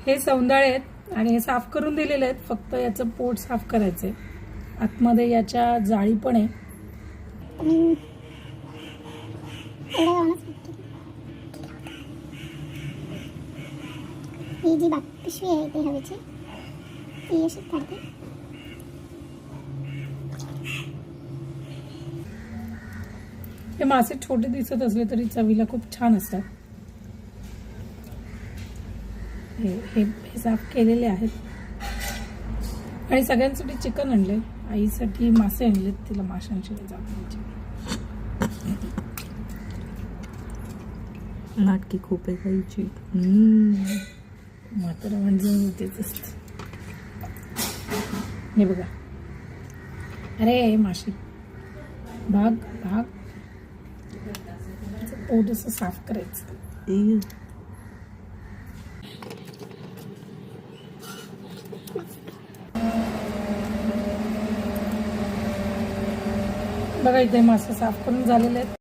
हे सौंदाळे आहेत आणि हे साफ करून दिलेले आहेत. फक्त याचं पोट साफ करायचंय. आतमध्ये याच्या जाळी पण आहे. ही जी पिशवी आहे ती हवेची ती अशी काढते. हे मासे छोटे दिसत असले तरी चवीला खूप छान असतात. हे साफ केलेले आहेत. आणि सगळ्यांसाठी चिकन आणले. आईसाठी मासे आणलेत. तिला माशांची जात नाटकी खूप आहे गाईची. म्हातारा म्हणजे तेच असत. हे बघा. अरे माशी भाग भाग पोट असं साफ करायचं. बघा इथे मासे साफ करून झालेले आहेत.